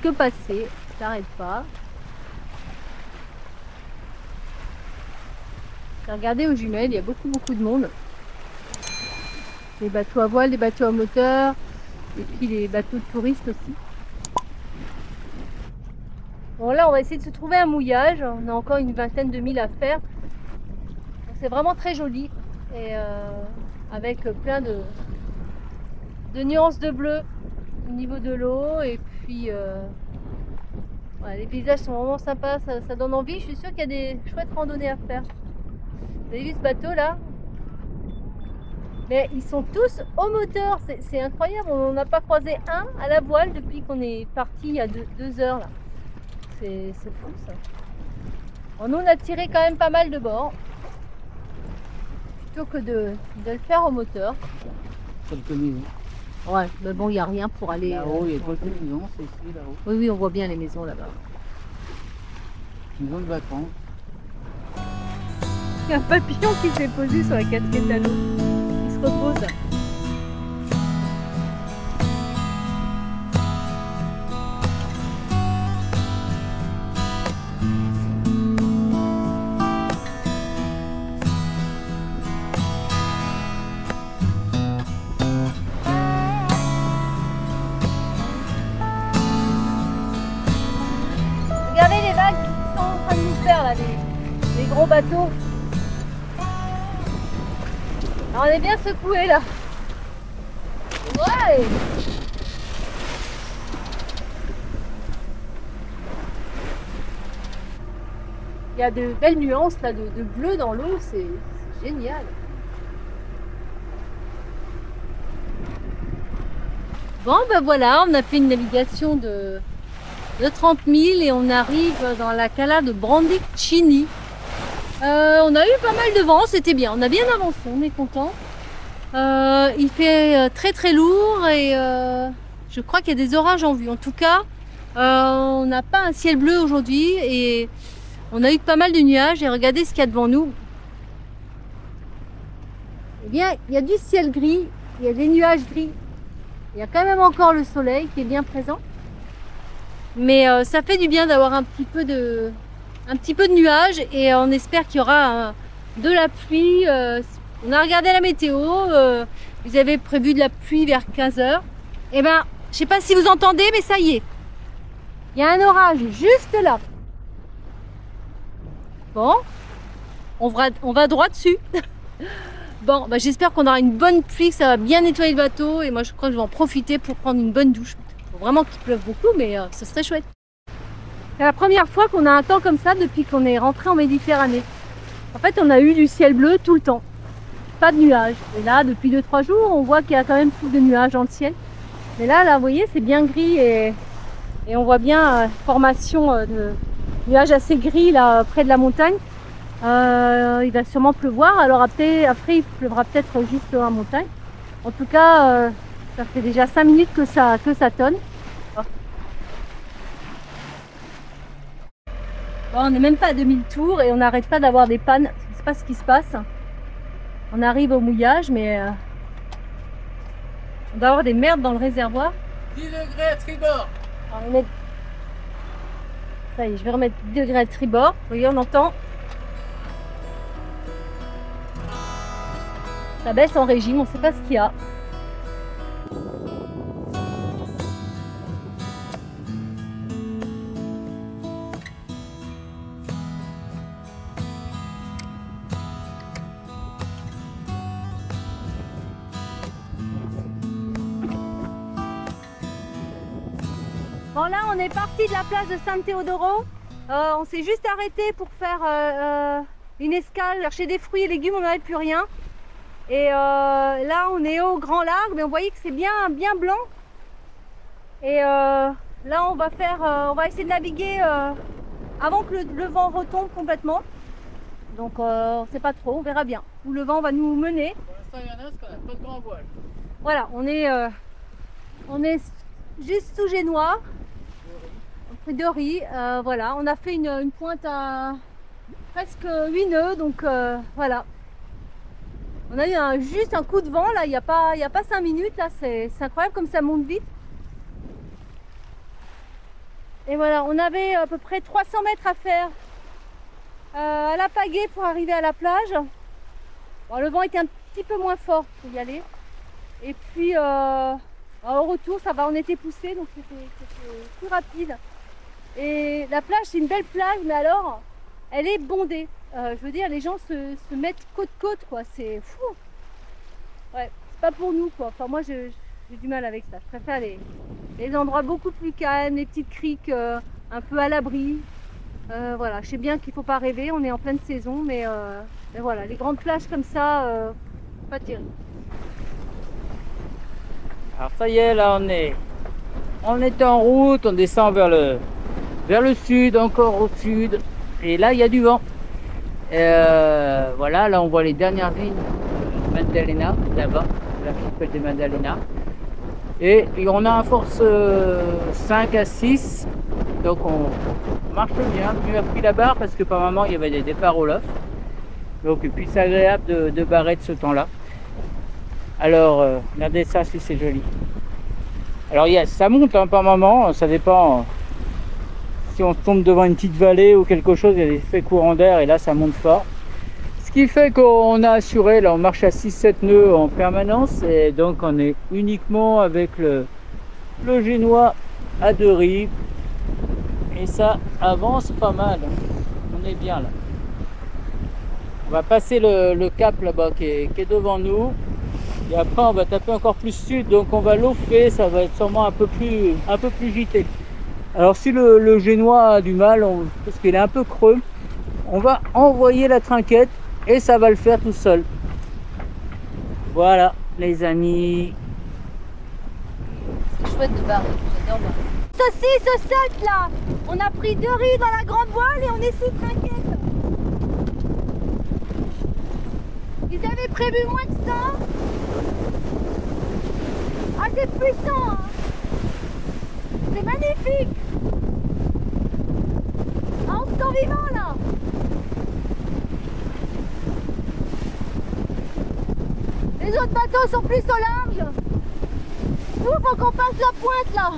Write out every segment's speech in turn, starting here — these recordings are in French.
que passer, ça n'arrête pas. Regardez aux jumelles, il y a beaucoup de monde. Les bateaux à voile, les bateaux à moteur, et puis les bateaux de touristes aussi. Bon là on va essayer de se trouver un mouillage, on a encore une vingtaine de milles à faire. C'est vraiment très joli et avec plein de nuances de bleu au niveau de l'eau et puis voilà, les paysages sont vraiment sympas, ça donne envie. Je suis sûre qu'il y a des chouettes randonnées à faire. Vous avez vu ce bateau là? Mais ils sont tous au moteur, c'est incroyable, on n'a pas croisé un à la voile depuis qu'on est parti il y a 2 heures là. C'est fou ça. Bon, nous on a tiré quand même pas mal de bords plutôt que de le faire au moteur. Quelques maisons. Ouais, mais bon, il n'y a rien pour aller. Là-haut, il y a quelques maisons, c'est ici, là-haut. Oui, oui, on voit bien les maisons là-bas. Maison de vacances. Il y a un papillon qui s'est posé sur la casquette à l'eau. Il se repose. Regardez les vagues qui sont en train de nous faire là, les gros bateaux. Alors, on est bien secoué là. Ouais. Il y a de belles nuances là de bleu dans l'eau, c'est génial. Bon ben voilà, on a fait une navigation de 30 000 et on arrive dans la cala de Brandicchini. On a eu pas mal de vent, c'était bien, on a bien avancé, on est content. Il fait très lourd et je crois qu'il y a des orages en vue. En tout cas, on n'a pas un ciel bleu aujourd'hui et on a eu pas mal de nuages. Et regardez ce qu'il y a devant nous. Eh bien, il y a du ciel gris, il y a des nuages gris. Il y a quand même encore le soleil qui est bien présent. Mais ça fait du bien d'avoir un petit peu de nuages et on espère qu'il y aura de la pluie. On a regardé la météo, ils avaient prévu de la pluie vers 15 h. Et ben, je sais pas si vous entendez, mais ça y est. Il y a un orage juste là. Bon, on va droit dessus. Bon, bah, j'espère qu'on aura une bonne pluie, que ça va bien nettoyer le bateau. Et moi, je crois que je vais en profiter pour prendre une bonne douche. Il faut vraiment qu'il pleuve beaucoup, mais ce serait chouette. C'est la première fois qu'on a un temps comme ça depuis qu'on est rentré en Méditerranée. En fait, on a eu du ciel bleu tout le temps. Pas de nuages. Et là, depuis 2-3 jours, on voit qu'il y a quand même plus de nuages dans le ciel. Mais là, vous voyez, c'est bien gris et on voit bien formation de nuages assez gris là près de la montagne. Il va sûrement pleuvoir. Alors après il pleuvra peut-être juste en montagne. En tout cas, ça fait déjà 5 minutes que ça tonne. Bon, on n'est même pas à 2000 tours et on n'arrête pas d'avoir des pannes. Je ne sais pas ce qui se passe. On arrive au mouillage, mais on doit avoir des merdes dans le réservoir. 10 degrés à tribord. Ça y est, je vais remettre 10 degrés à tribord. Vous voyez, on entend. Ça baisse en régime, on ne sait pas ce qu'il y a. Bon là on est parti de la place de San Teodoro. On s'est juste arrêté pour faire une escale, chercher des fruits et légumes, on n'avait plus rien. Et là on est au grand large, mais on voyait que c'est bien blanc. Et là on va essayer de naviguer avant que le vent retombe complètement. Donc on ne sait pas trop, on verra bien où le vent va nous mener. Pour l'instant il y en a parce qu'on n'a pas de grand voile. Voilà, on est juste sous Génois. De riz, voilà, on a fait une pointe à presque 8 nœuds, donc voilà. On a eu juste un coup de vent là, il n'y a pas 5 minutes là, c'est incroyable comme ça monte vite. Et voilà, on avait à peu près 300 mètres à faire à la pagaie pour arriver à la plage. Bon, le vent était un petit peu moins fort pour y aller. Et puis au retour, ça va, on était poussé, donc c'était plus rapide. Et la plage, c'est une belle plage, mais alors, elle est bondée. Je veux dire, les gens se mettent côte-côte, quoi. C'est fou. Ouais, c'est pas pour nous, quoi. Enfin, moi, j'ai du mal avec ça. Je préfère les endroits beaucoup plus calmes, les petites criques un peu à l'abri. Voilà, je sais bien qu'il faut pas rêver, on est en pleine saison, mais voilà, les grandes plages comme ça, pas terrible. Alors ça y est, là on est en route, on descend vers le sud, encore au sud. Et là il y a du vent. Voilà, là on voit les dernières lignes de Maddalena, là-bas, l'archipel de Maddalena. Et on a un force 5 à 6. Donc on marche bien. Lui a pris la barre parce que par moment il y avait des départs au loft. Donc et puis c'est agréable de barrer de ce temps-là. Alors regardez ça si c'est joli. Alors yes, ça monte hein, par moment, ça dépend si on tombe devant une petite vallée ou quelque chose, il y a des effets courants d'air et là ça monte fort. Ce qui fait qu'on a assuré, là on marche à 6-7 nœuds en permanence et donc on est uniquement avec le génois à 2 rives. Et ça avance pas mal, on est bien là. On va passer le cap là-bas qui est devant nous. Et après on va taper encore plus sud, donc on va l'offrir, ça va être sûrement un peu plus gité. Alors si le génois a du mal, parce qu'il est un peu creux, on va envoyer la trinquette et ça va le faire tout seul. Voilà les amis. C'est chouette de barrer, j'adore barrer. Ce saute là, on a pris 2 riz dans la grande voile et on est sous trinquette. Ils avaient prévu moins que ça. Ah c'est puissant hein. C'est magnifique. Ah on se sent vivant là. Les autres bateaux sont plus au large. Nous faut qu'on passe la pointe là.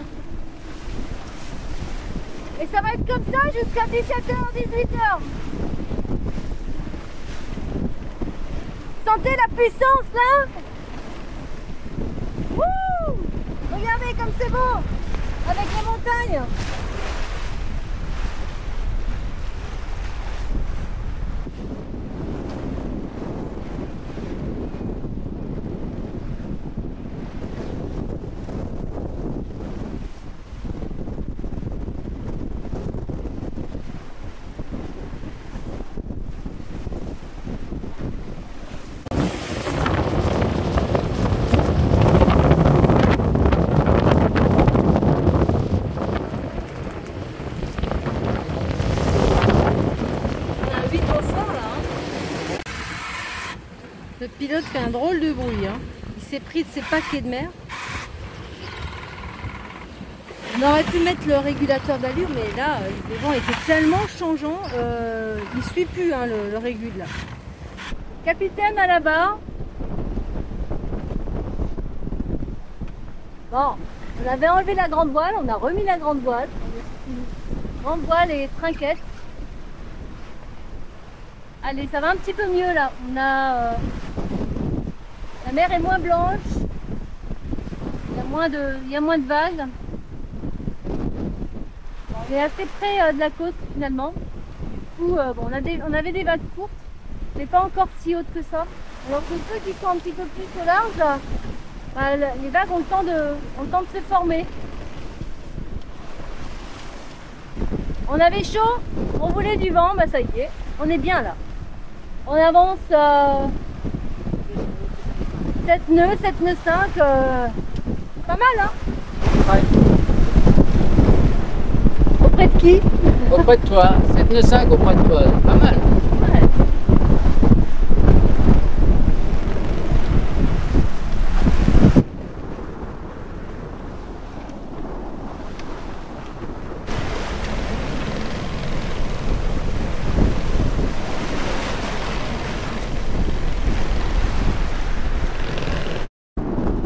Et ça va être comme ça jusqu'à 17h, 18h. Sentez la puissance là. Wouh! Regardez comme c'est beau avec les montagnes. Le pilote fait un drôle de bruit, hein. Il s'est pris de ses paquets de mer. On aurait pu mettre le régulateur d'allure, mais là, le vent était tellement changeant, il ne suit plus hein, le régule là. Capitaine à la barre. Bon, on avait enlevé la grande voile, on a remis la grande voile. Grande voile et trinquette. Allez, ça va un petit peu mieux là. On a la mer est moins blanche. Il y a moins de vagues. Bon, on est assez près de la côte finalement. Du coup, bon, on avait des vagues courtes, mais pas encore si hautes que ça. Alors que ceux qui sont un petit peu plus au large, bah, les vagues ont le temps de se former. On avait chaud, on voulait du vent, bah ça y est, on est bien là. On avance 7 nœuds, 5, pas mal hein. Ouais. Auprès de qui? Auprès de toi, 7 nœuds 5 auprès de toi, pas mal. Ouais.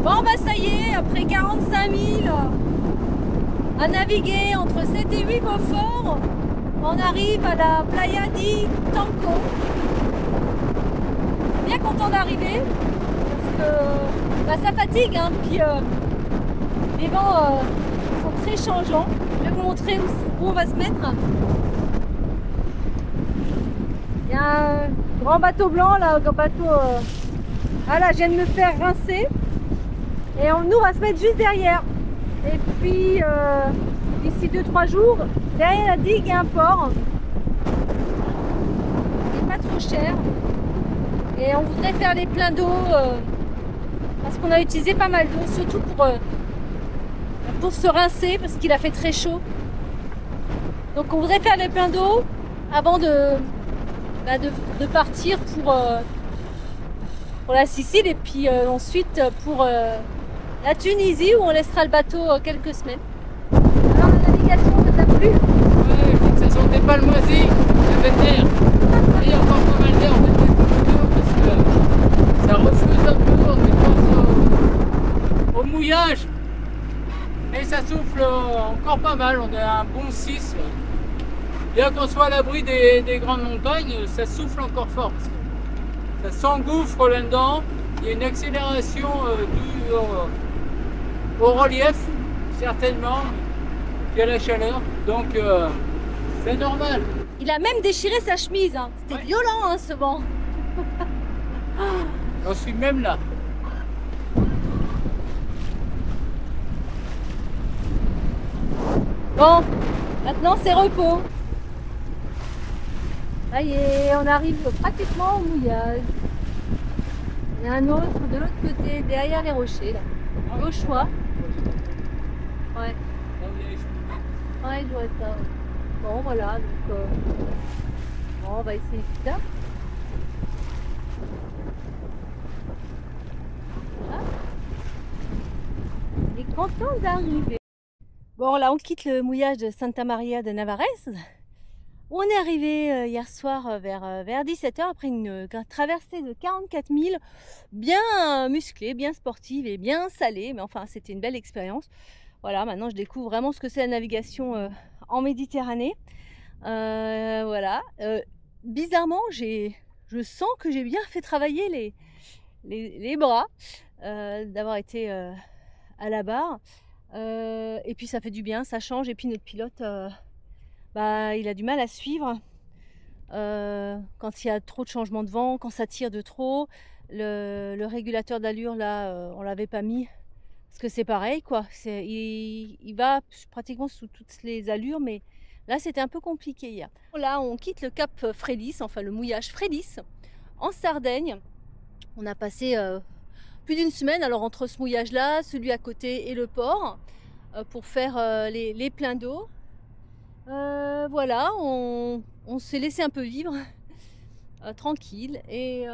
Bon bah ça y est, après 45 000 à naviguer entre 7 et 8 Beaufort, on arrive à la Playa di Tanco. Bien content d'arriver parce que bah, ça fatigue, hein, puis les vents sont très changeants. Je vais vous montrer où on va se mettre. Il y a un grand bateau blanc là, un grand bateau. Ah là, je viens de me faire rincer et nous on va se mettre juste derrière. Et puis d'ici 2-3 jours, derrière la digue il y a un port. Il n'est pas trop cher. Et on voudrait faire les pleins d'eau parce qu'on a utilisé pas mal d'eau, surtout pour se rincer parce qu'il a fait très chaud. Donc on voudrait faire les pleins d'eau avant de partir pour la Sicile et puis ensuite pour la Tunisie où on laissera le bateau quelques semaines. Alors la navigation, ça t'a plu? Ouais, ça sentait pas le moisi, ça fait d'air. Il y a encore pas mal d'air, on était parce que ça refuse un peu, on est au mouillage. Mais ça souffle encore pas mal, on a un bon 6. Bien qu'on soit à l'abri des grandes montagnes, ça souffle encore fort. Ça s'engouffre là-dedans, il y a une accélération due au relief, certainement, et à la chaleur, donc c'est normal. Il a même déchiré sa chemise, hein. C'était ouais. Violent hein, ce vent. J'en suis même là. Bon, maintenant c'est repos. Ça y est, on arrive pratiquement au mouillage. Il y a un autre de l'autre côté, derrière les rochers, là. Au choix. Ouais. Ouais, je vois ça. Bon, voilà. Donc, bon, on va essayer ça. Voilà. On est content d'arriver. Bon, là, on quitte le mouillage de Santa Maria de Navarres. On est arrivé hier soir vers 17 h après une traversée de 44 000, bien musclée, bien sportive et bien salée. Mais enfin, c'était une belle expérience. Voilà, maintenant je découvre vraiment ce que c'est la navigation en Méditerranée. Voilà. Bizarrement, je sens que j'ai bien fait travailler les bras d'avoir été à la barre. Et puis ça fait du bien, ça change. Et puis notre pilote... il a du mal à suivre quand il y a trop de changements de vent, quand ça tire de trop. Le régulateur d'allure là, on l'avait pas mis parce que c'est pareil quoi. Il va pratiquement sous toutes les allures, mais là c'était un peu compliqué hier. Là on quitte le cap Frélis, enfin le mouillage Frélis en Sardaigne. On a passé plus d'une semaine alors entre ce mouillage là, celui à côté et le port pour faire les pleins d'eau. Voilà, on s'est laissé un peu vivre tranquille et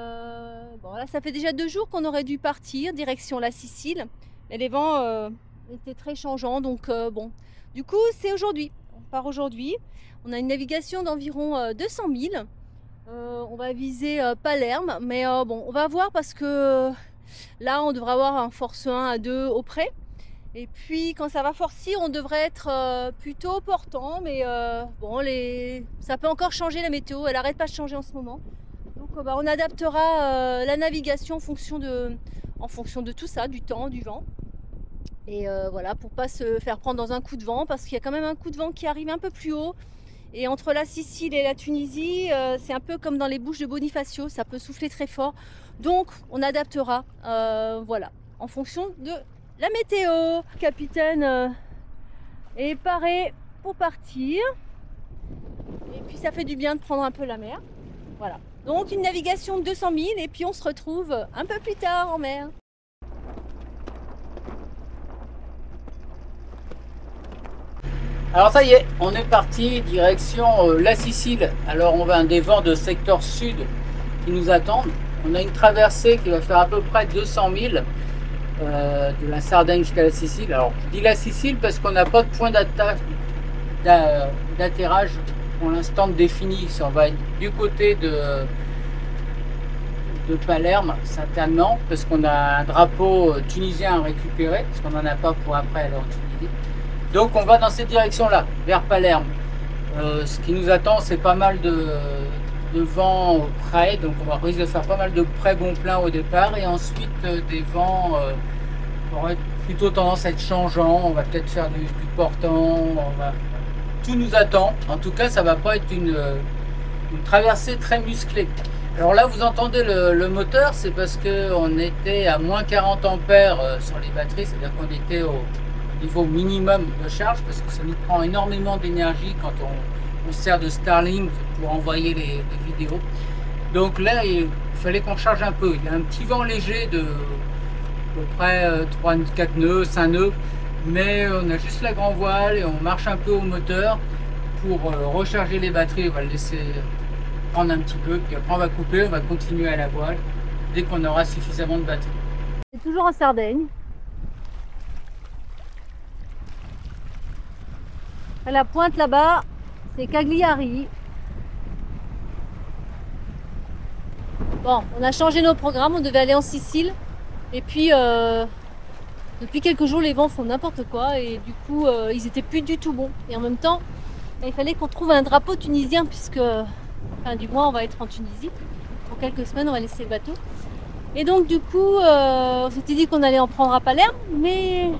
bon là ça fait déjà 2 jours qu'on aurait dû partir direction la Sicile, mais les vents étaient très changeants donc bon du coup c'est aujourd'hui, on part aujourd'hui. On a une navigation d'environ 200 000, on va viser Palerme, mais bon on va voir parce que là on devra avoir un force 1 à 2 au près. Et puis quand ça va forcir, on devrait être plutôt portant, mais bon, ça peut encore changer la météo, elle n'arrête pas de changer en ce moment. Donc on adaptera la navigation en fonction de tout ça, du temps, du vent. Et voilà, pour pas se faire prendre dans un coup de vent, parce qu'il y a quand même un coup de vent qui arrive un peu plus haut. Et entre la Sicile et la Tunisie, c'est un peu comme dans les Bouches de Bonifacio, ça peut souffler très fort. Donc on adaptera, voilà, en fonction de la météo. Le capitaine est paré pour partir. Et puis ça fait du bien de prendre un peu la mer. Voilà. Donc une navigation de 200 000 et puis on se retrouve un peu plus tard en mer. Alors ça y est, on est parti direction la Sicile. Alors on va à des vents de secteur sud qui nous attendent. On a une traversée qui va faire à peu près 200 000 de la Sardaigne jusqu'à la Sicile. Alors je dis la Sicile parce qu'on n'a pas de point d'atterrage pour l'instant défini. Ça va être du côté de Palerme, certainement, parce qu'on a un drapeau tunisien à récupérer, parce qu'on n'en a pas pour après aller en Tunisie. Donc on va dans cette direction-là, vers Palerme. Ce qui nous attend, c'est pas mal de vent près, donc on risque de faire pas mal de près bon plein au départ, et ensuite des vents qui auraient plutôt tendance à être changeants. On va peut-être faire du portant, tout nous attend. En tout cas, ça va pas être une traversée très musclée. Alors là, vous entendez le moteur, c'est parce qu'on était à moins 40 ampères sur les batteries, c'est-à-dire qu'on était au niveau minimum de charge, parce que ça nous prend énormément d'énergie quand on sert de Starlink pour envoyer les vidéos. Donc là, il fallait qu'on charge un peu. Il y a un petit vent léger de à peu près 3-4 nœuds, 5 nœuds, mais on a juste la grand voile et on marche un peu au moteur pour recharger les batteries. On va le laisser prendre un petit peu, puis après on va couper, on va continuer à la voile dès qu'on aura suffisamment de batterie. C'est toujours en Sardaigne. À la pointe là-bas, c'est Cagliari. Bon, on a changé nos programmes, on devait aller en Sicile. Et puis, depuis quelques jours, les vents font n'importe quoi. Et du coup, ils étaient plus du tout bons. Et en même temps, il fallait qu'on trouve un drapeau tunisien, puisque fin du mois, on va être en Tunisie. Pour quelques semaines, on va laisser le bateau. Et donc, du coup, on s'était dit qu'on allait en prendre à Palerme. Mais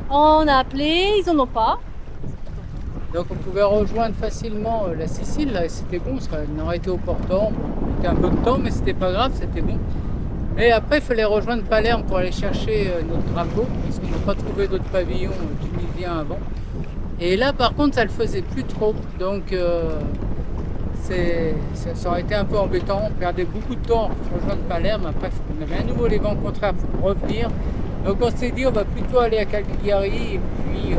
on a appelé, ils en ont pas. Donc on pouvait rejoindre facilement la Sicile, là, et c'était bon, on aurait été au portant, on était un peu de temps, mais c'était pas grave, c'était bon. Mais après, il fallait rejoindre Palerme pour aller chercher notre drapeau, parce qu'on n'a pas trouvé d'autres pavillons tunisiens avant. Et là, par contre, ça le faisait plus trop, donc ça aurait été un peu embêtant. On perdait beaucoup de temps pour rejoindre Palerme. Après, on avait à nouveau les vents contraires pour revenir. Donc on s'est dit, on va plutôt aller à Cagliari, et puis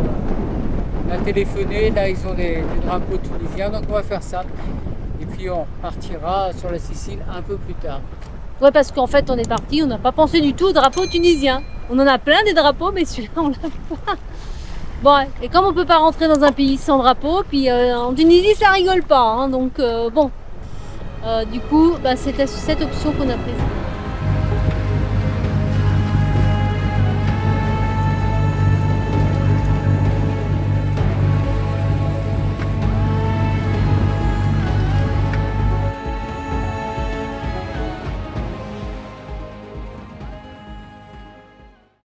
on a téléphoné, là ils ont des drapeaux tunisiens, donc on va faire ça. Et puis on partira sur la Sicile un peu plus tard. Ouais, parce qu'en fait on est parti, on n'a pas pensé du tout au drapeau tunisien. On en a plein des drapeaux, mais celui-là on l'a pas. Bon, et comme on peut pas rentrer dans un pays sans drapeau, puis en Tunisie ça rigole pas, hein, donc bon. Du coup, bah, c'était cette option qu'on a prise.